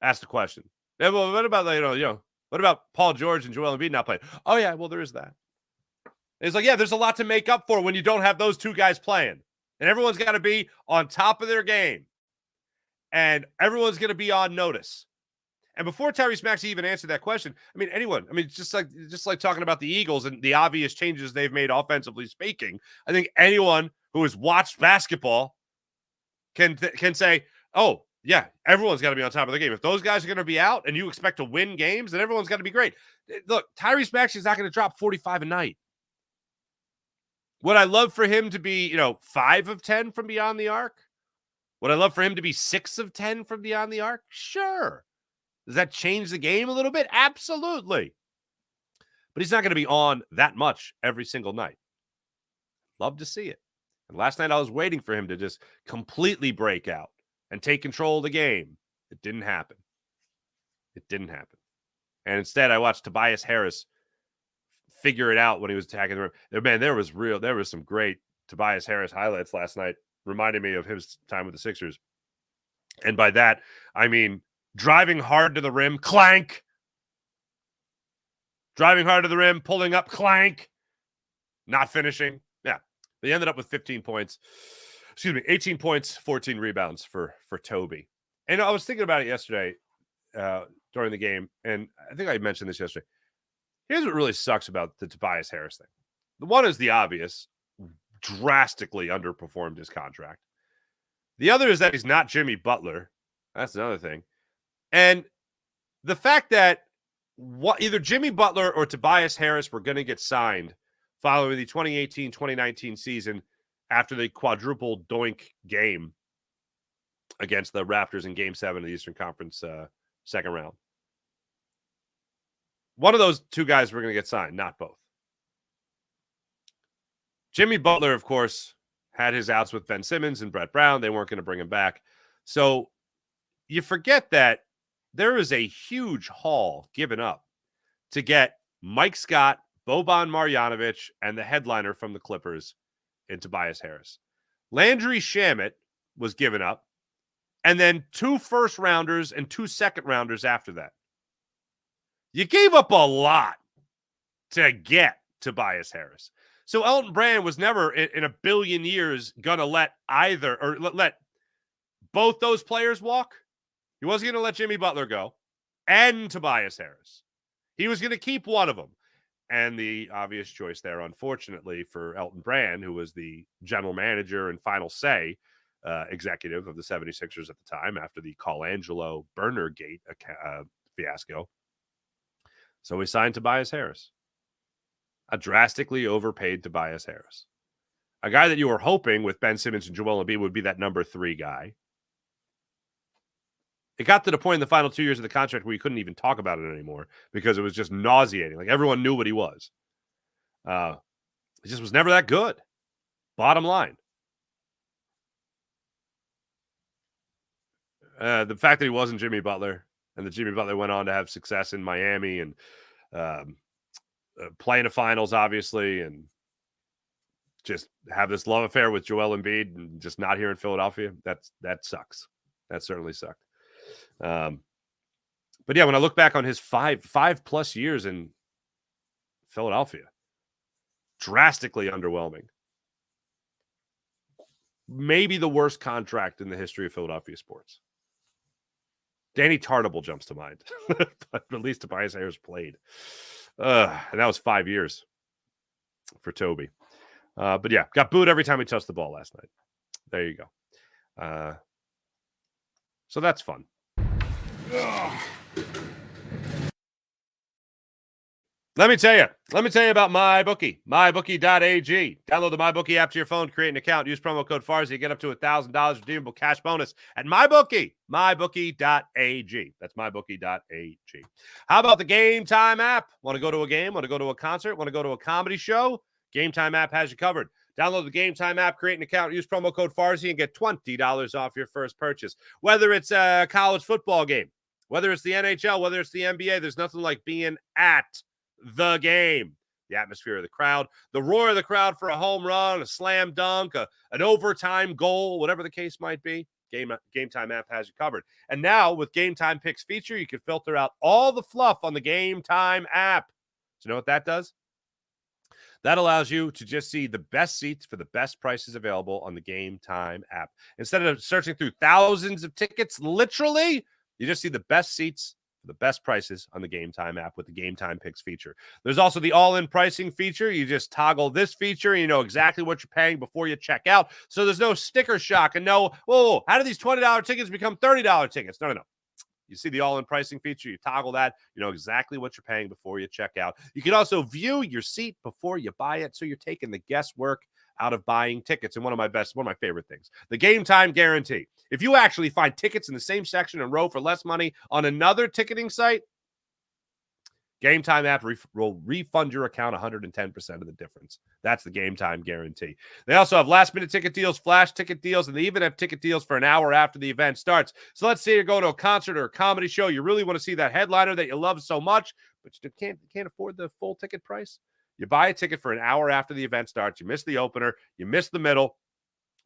Asked the question. Yeah, well, what about what about Paul George and Joel Embiid not playing? Oh, yeah, well, there is that. It's like, yeah, there's a lot to make up for when you don't have those 2 guys playing. And everyone's got to be on top of their game. And everyone's going to be on notice. And before Tyrese Maxey even answered that question, I mean, anyone, I mean, it's just like talking about the Eagles and the obvious changes they've made offensively speaking. I think anyone who has watched basketball can say, oh, yeah, everyone's got to be on top of the game. If those guys are going to be out and you expect to win games, then everyone's got to be great. Look, Tyrese Maxey is not going to drop 45 a night. Would I love for him to be, 5 of 10 from beyond the arc? Would I love for him to be 6 of 10 from beyond the arc? Sure. Does that change the game a little bit? Absolutely. But he's not going to be on that much every single night. Love to see it. And last night I was waiting for him to just completely break out and take control of the game. It didn't happen. It didn't happen. And instead I watched Tobias Harris figure it out when he was attacking the rim. Man, there was some great Tobias Harris highlights last night, reminding me of his time with the Sixers. And by that, I mean driving hard to the rim, clank. Driving hard to the rim, pulling up, clank. Not finishing. Yeah. They ended up with 18 points, 14 rebounds for Toby. And I was thinking about it yesterday during the game, and I think I mentioned this yesterday. Here's what really sucks about the Tobias Harris thing. The one is the obvious, drastically underperformed his contract. The other is that he's not Jimmy Butler. That's another thing. And the fact that either Jimmy Butler or Tobias Harris were going to get signed following the 2018-2019 season after the quadruple doink game against the Raptors in Game 7 of the Eastern Conference second round. One of those two guys were going to get signed, not both. Jimmy Butler, of course, had his outs with Ben Simmons and Brett Brown. They weren't going to bring him back. So you forget that there is a huge haul given up to get Mike Scott, Boban Marjanovic, and the headliner from the Clippers in Tobias Harris. Landry Shamet was given up, and then 2 first-rounders and 2 second-rounders after that. You gave up a lot to get Tobias Harris. So Elton Brand was never in a billion years going to let let both those players walk. He wasn't going to let Jimmy Butler go and Tobias Harris. He was going to keep one of them. And the obvious choice there, unfortunately, for Elton Brand, who was the general manager and final say executive of the 76ers at the time after the Colangelo Burner Gate fiasco. So we signed Tobias Harris. A drastically overpaid Tobias Harris. A guy that you were hoping with Ben Simmons and Joel Embiid would be that number 3 guy. It got to the point in the final 2 years of the contract where you couldn't even talk about it anymore because it was just nauseating. Like everyone knew what he was. It just was never that good. Bottom line. The fact that he wasn't Jimmy Butler and that Jimmy Butler went on to have success in Miami and play in the finals, obviously, and just have this love affair with Joel Embiid and just not here in Philadelphia. That sucks. That certainly sucked. But yeah, when I look back on his five plus years in Philadelphia, drastically underwhelming. Maybe the worst contract in the history of Philadelphia sports. Danny Tartable jumps to mind, but at least Tobias Harris played. And that was 5 years for Toby. But yeah, got booed every time he touched the ball last night. There you go. So that's fun. Let me tell you about MyBookie. MyBookie.ag. Download the MyBookie app to your phone, create an account, use promo code FARZI, get up to $1,000 redeemable cash bonus at MyBookie. MyBookie.ag. That's MyBookie.ag. How about the Game Time app? Want to go to a game? Want to go to a concert? Want to go to a comedy show? Game Time app has you covered. Download the Game Time app, create an account, use promo code FARZI, and get $20 off your first purchase. Whether it's a college football game, whether it's the NHL, whether it's the NBA, there's nothing like being at the game. The atmosphere of the crowd, the roar of the crowd for a home run, a slam dunk, an overtime goal, whatever the case might be. Game Time app has you covered. And now with Game Time Picks feature, you can filter out all the fluff on the Game Time app. So you know what that does? That allows you to just see the best seats for the best prices available on the Game Time app. Instead of searching through thousands of tickets, literally, you just see the best seats for the best prices on the Game Time app with the Game Time Picks feature. There's also the all-in pricing feature. You just toggle this feature and you know exactly what you're paying before you check out. So there's no sticker shock and no, whoa, how do these $20 tickets become $30 tickets? No. You see the all-in pricing feature, you toggle that, you know exactly what you're paying before you check out. You can also view your seat before you buy it, so you're taking the guesswork out of buying tickets. And one of my favorite things, the Game Time guarantee. If you actually find tickets in the same section and row for less money on another ticketing site, Game Time app will refund your account 110% of the difference. That's the Game Time guarantee. They also have last-minute ticket deals, flash ticket deals, and they even have ticket deals for an hour after the event starts. So let's say you're going to a concert or a comedy show. You really want to see that headliner that you love so much, but you can't afford the full ticket price. You buy a ticket for an hour after the event starts. You miss the opener. You miss the middle,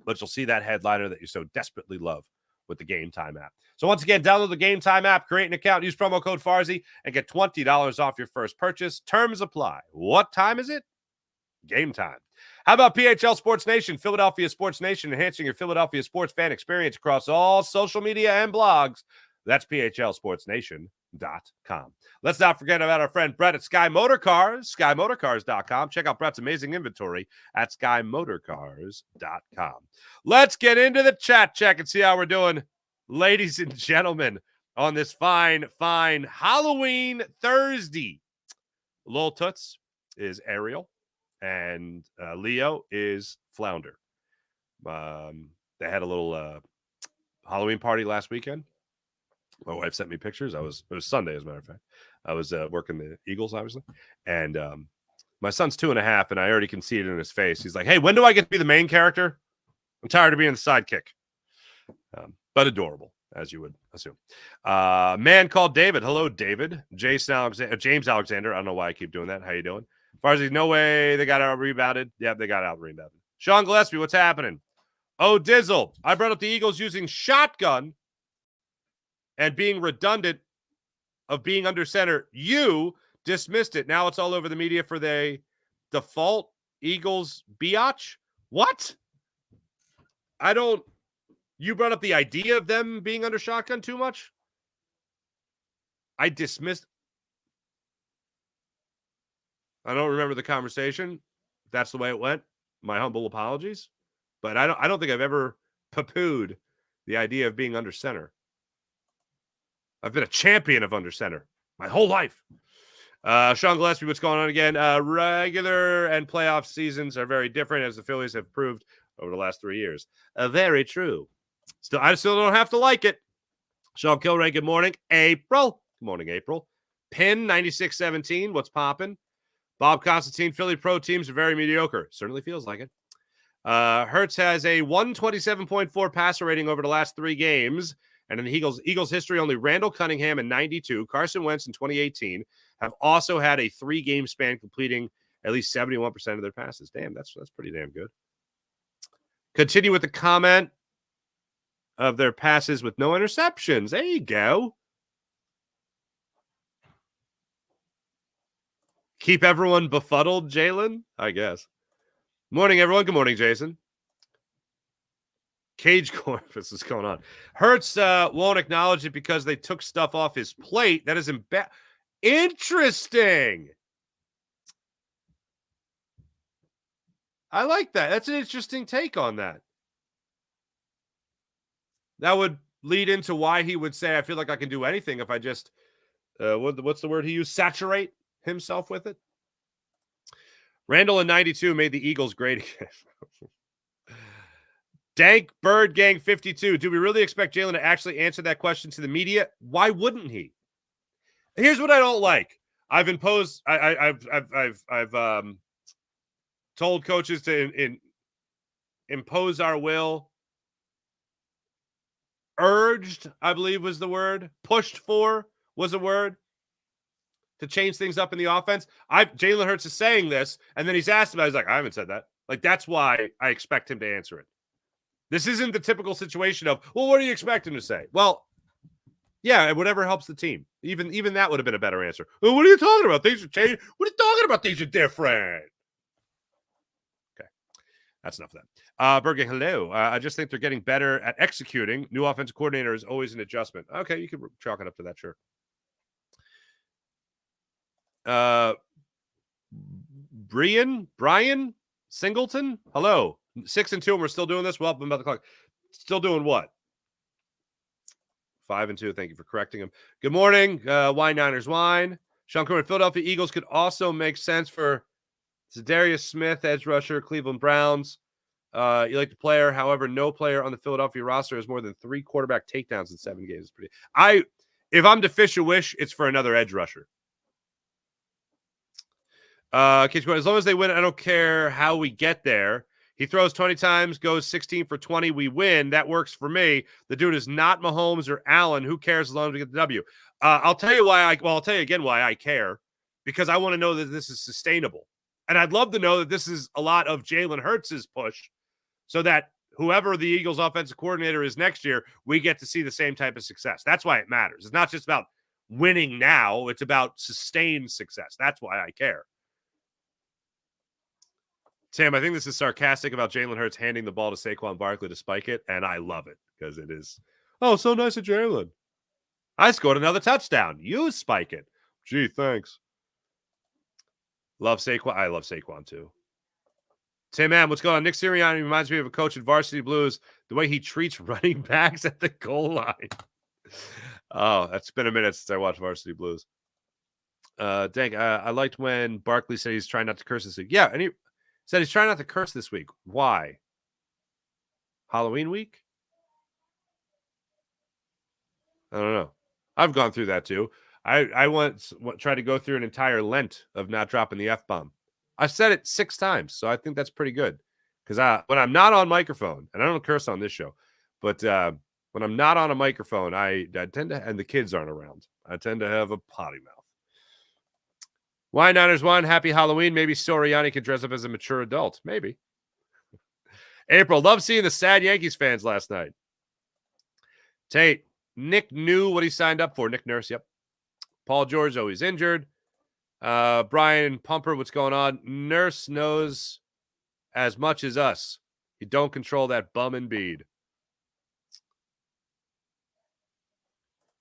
but you'll see that headliner that you so desperately love with the Game Time app. So once again, download the Game Time app, create an account, use promo code Farzy, and get $20 off your first purchase. Terms apply. What time is it? Game time. How about PHL Sports Nation, Philadelphia Sports Nation, enhancing your Philadelphia sports fan experience across all social media and blogs? That's PHLSportsNation.com. Let's not forget about our friend Brett at Sky Motor Cars, SkyMotorCars.com. Check out Brett's amazing inventory at SkyMotorCars.com. Let's get into the chat check and see how we're doing, ladies and gentlemen, on this fine Halloween Thursday. Lil Toots is Ariel, and Leo is Flounder. They had a little Halloween party last weekend. My wife sent me pictures. It was Sunday, as a matter of fact. I was working the Eagles, obviously. And my son's 2.5, and I already can see it in his face. He's like, hey, when do I get to be the main character? I'm tired of being the sidekick. But adorable, as you would assume. Man called David. Hello, David. James Alexander. I don't know why I keep doing that. How you doing? Farzy, no way they got out rebounded. Yep, they got out rebounded. Sean Gillespie, what's happening? Oh, Dizzle. I brought up the Eagles using shotgun and being redundant of being under center. You dismissed it. Now it's all over the media for the default Eagles biatch. What? You brought up the idea of them being under shotgun too much? I dismissed. I don't remember the conversation. That's the way it went. My humble apologies. But I don't think I've ever poo-pooed the idea of being under center. I've been a champion of under center my whole life. Sean Gillespie, what's going on again? Regular and playoff seasons are very different, as the Phillies have proved over the last 3 years. Very true. I still don't have to like it. Sean Kilray, good morning. April. Good morning, April. Pin 9617. What's popping? Bob Constantine, Philly pro teams are very mediocre. Certainly feels like it. Hurts has a 127.4 passer rating over the last 3 games. And in the Eagles history, only Randall Cunningham in 92, Carson Wentz in 2018 have also had a 3-game span completing at least 71% of their passes. Damn, that's pretty damn good. Continue with the comment of their passes with no interceptions. There you go. Keep everyone befuddled, Jalen? I guess. Morning, everyone. Good morning, Jason. Cage Corpus is going on. Hurts won't acknowledge it because they took stuff off his plate. That is interesting. I like that. That's an interesting take on that. That would lead into why he would say, I feel like I can do anything if I just, what's the word he used? Saturate himself with it. Randall in 92 made the Eagles great again. Dank Bird Gang 52. Do we really expect Jalen to actually answer that question to the media? Why wouldn't he? Here's what I don't like. I've imposed. I've told coaches to impose our will. Urged, I believe was the word. Pushed for was a word to change things up in the offense. Jalen Hurts is saying this, and then he's asked about it. He's like, I haven't said that. Like, that's why I expect him to answer it. This isn't the typical situation of, well, what do you expect him to say? Well, yeah, whatever helps the team. Even that would have been a better answer. Well, what are you talking about? Things are changing. What are you talking about? Things are different. Okay. That's enough of that. Bergen, hello. I just think they're getting better at executing. New offensive coordinator is always an adjustment. Okay, you can chalk it up to that, sure. Brian Singleton. Hello. 6-2, and we're still doing this. Well, I'm about the clock. Still doing what? 5-2. Thank you for correcting him. Good morning. Wine Niners Wine. Sean Kerwin, Philadelphia Eagles could also make sense for Zadarius Smith, edge rusher, Cleveland Browns. You like the player. However, no player on the Philadelphia roster has more than 3 quarterback takedowns in 7 games. If I'm to fish a wish, it's for another edge rusher. As long as they win, I don't care how we get there. He throws 20 times, goes 16 for 20. We win. That works for me. The dude is not Mahomes or Allen. Who cares as long as we get the W? I'll tell you I'll tell you again why I care. Because I want to know that this is sustainable. And I'd love to know that this is a lot of Jalen Hurts' push so that whoever the Eagles offensive coordinator is next year, we get to see the same type of success. That's why it matters. It's not just about winning now. It's about sustained success. That's why I care. Tim, I think this is sarcastic about Jalen Hurts handing the ball to Saquon Barkley to spike it, and I love it because it is, so nice of Jalen. I scored another touchdown. You spike it. Gee, thanks. Love Saquon. I love Saquon too. Tim M, what's going on? Nick Sirianni reminds me of a coach at Varsity Blues, the way he treats running backs at the goal line. Oh, that's been a minute since I watched Varsity Blues. Dang, I liked when Barkley said he's trying not to curse this week. Yeah, and he said he's trying not to curse this week. Why? Halloween week? I don't know. I've gone through that too. I once tried to go through an entire Lent of not dropping the F-bomb. I said it 6 times, so I think that's pretty good. Because when I'm not on microphone, and I don't curse on this show, but when I'm not on a microphone, I tend to, and the kids aren't around, I tend to have a potty mouth. Why Niners won? Happy Halloween. Maybe Soriani can dress up as a mature adult. Maybe. April, love seeing the sad Yankees fans last night. Tate, Nick knew what he signed up for. Nick Nurse, yep. Paul George, always injured. Brian Pumper, what's going on? Nurse knows as much as us. He don't control that bum Embiid.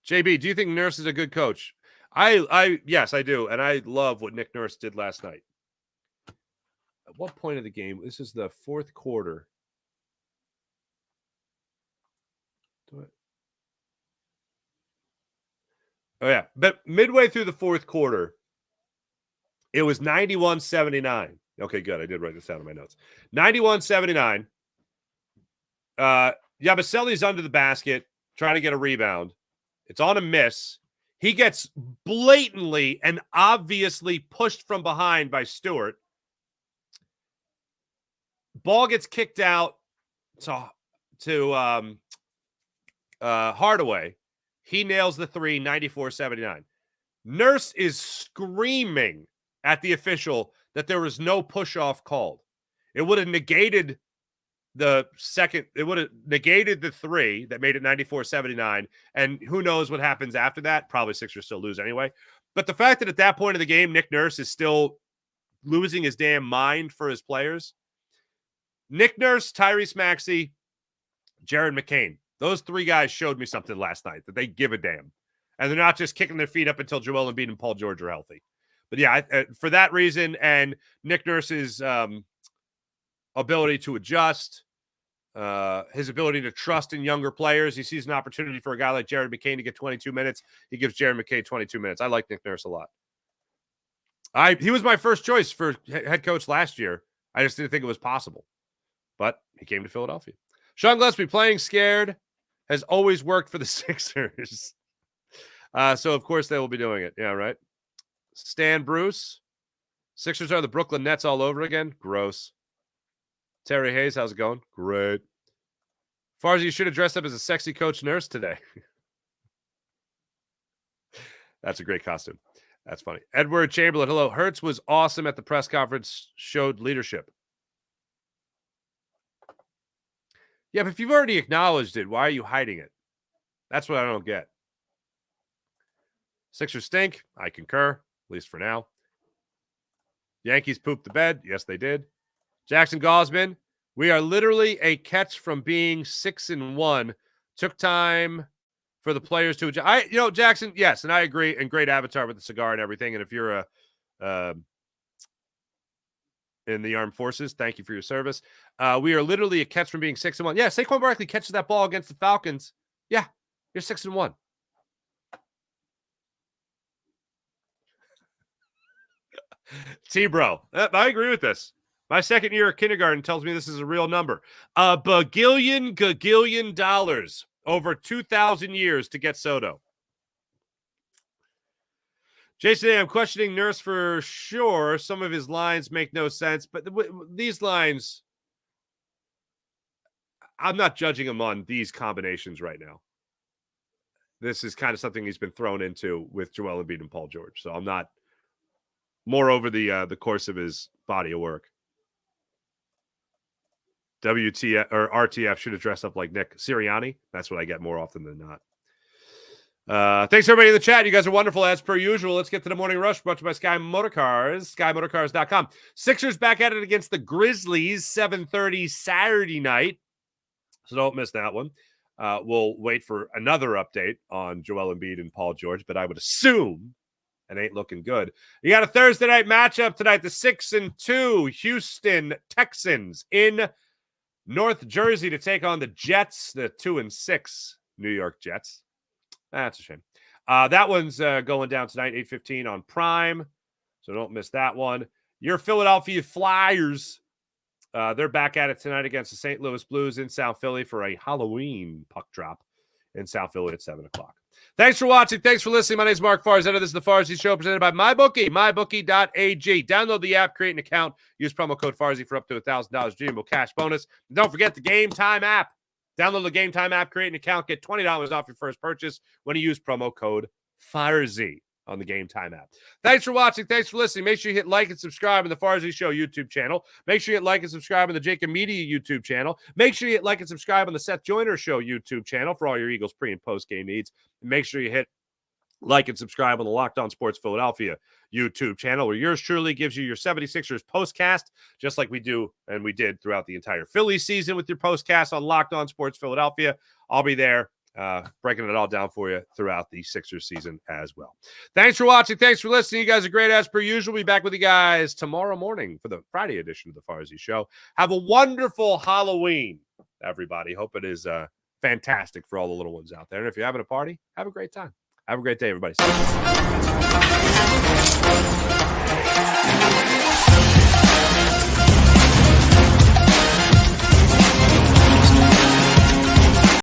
JB, do you think Nurse is a good coach? Yes, I do. And I love what Nick Nurse did last night. At what point of the game? This is the 4th quarter. Oh, yeah. But midway through the 4th quarter, it was 91-79. Okay, good. I did write this down in my notes. 91-79. Yabusele's under the basket, trying to get a rebound. It's on a miss. He gets blatantly and obviously pushed from behind by Stewart. Ball gets kicked out to Hardaway. He nails the 3, 94-79. Nurse is screaming at the official that there was no push-off called. It would have negated the second. It would have negated the 3 that made it 94-79. And who knows what happens after that? Probably Sixers still lose anyway. But the fact that at that point of the game, Nick Nurse is still losing his damn mind for his players. Nick Nurse, Tyrese Maxey, Jared McCain. Those 3 guys showed me something last night, that they give a damn. And they're not just kicking their feet up until Joel Embiid and Paul George are healthy. But yeah, for that reason, and Nick Nurse's ability to adjust, his ability to trust in younger players. He sees an opportunity for a guy like Jared McCain to get 22 minutes. He gives Jared McCain 22 minutes. I like Nick Nurse a lot. He was my first choice for head coach last year. I just didn't think it was possible. But he came to Philadelphia. Sean Gillespie, playing scared has always worked for the Sixers. So, of course, they will be doing it. Yeah, right. Stan Bruce. Sixers are the Brooklyn Nets all over again. Gross. Terry Hayes, how's it going? Great. Farzi, you should have dressed up as a sexy Coach Nurse today. That's a great costume. That's funny. Edward Chamberlain, hello. Hurts was awesome at the press conference, showed leadership. Yeah, but if you've already acknowledged it, why are you hiding it? That's what I don't get. Sixers stink. I concur, at least for now. Yankees pooped the bed. Yes, they did. Jackson Gosman, we are literally a catch from being 6-1. Took time for the players to adjust. Jackson, yes, and I agree. And great avatar with the cigar and everything. And if you're in the armed forces. Thank you for your service. We are literally a catch from being 6-1. Yeah, Saquon Barkley catches that ball against the Falcons. Yeah, you're 6-1. T-Bro, I agree with this. My second year of kindergarten tells me this is a real number. $1 billion over 2,000 years to get Soto. Jason, I'm questioning Nurse for sure. Some of his lines make no sense, but these lines, I'm not judging him on these combinations right now. This is kind of something he's been thrown into with Joel Embiid and Paul George. So I'm not more over the course of his body of work. WTF or RTF should have dressed up like Nick Sirianni. That's what I get more often than not. Thanks everybody in the chat. You guys are wonderful as per usual. Let's get to the morning rush brought to you by Sky Motorcars, SkyMotorcars.com. Sixers back at it against the Grizzlies, 7:30 Saturday night. So don't miss that one. We'll wait for another update on Joel Embiid and Paul George, but I would assume it ain't looking good. You got a Thursday night matchup tonight. The 6-2 Houston Texans in North Jersey to take on the Jets, the 2-6 New York Jets. That's a shame. That one's going down tonight, 8:15 on Prime. So don't miss that one. Your Philadelphia Flyers, they're back at it tonight against the St. Louis Blues in South Philly for a Halloween puck drop in South Philly at 7 o'clock. Thanks for watching. Thanks for listening. My name is Mark Farzetta. This is the Farzy Show presented by MyBookie, mybookie.ag. Download the app, create an account, use promo code Farzy for up to $1,000 dreamable cash bonus. And don't forget the Game Time app. Download the Game Time app, create an account, get $20 off your first purchase when you use promo code Farzy on the Game Time app. Thanks for watching. Thanks for listening. Make sure you hit like and subscribe on the Farzy Show YouTube channel. Make sure you hit like and subscribe on the Jacob Media YouTube channel. Make sure you hit like and subscribe on the Seth Joyner Show YouTube channel for all your Eagles pre- and post-game needs. And make sure you hit like and subscribe on the Locked On Sports Philadelphia YouTube channel, where yours truly gives you your 76ers postcast, just like we do and we did throughout the entire Philly season with your postcast on Locked On Sports Philadelphia. I'll be there breaking it all down for you throughout the Sixers season as well. Thanks for watching. Thanks for listening. You guys are great as per usual. We'll be back with you guys tomorrow morning for the Friday edition of the Farzy Show. Have a wonderful Halloween, everybody. Hope it is fantastic for all the little ones out there. And if you're having a party, have a great time. Have a great day, everybody.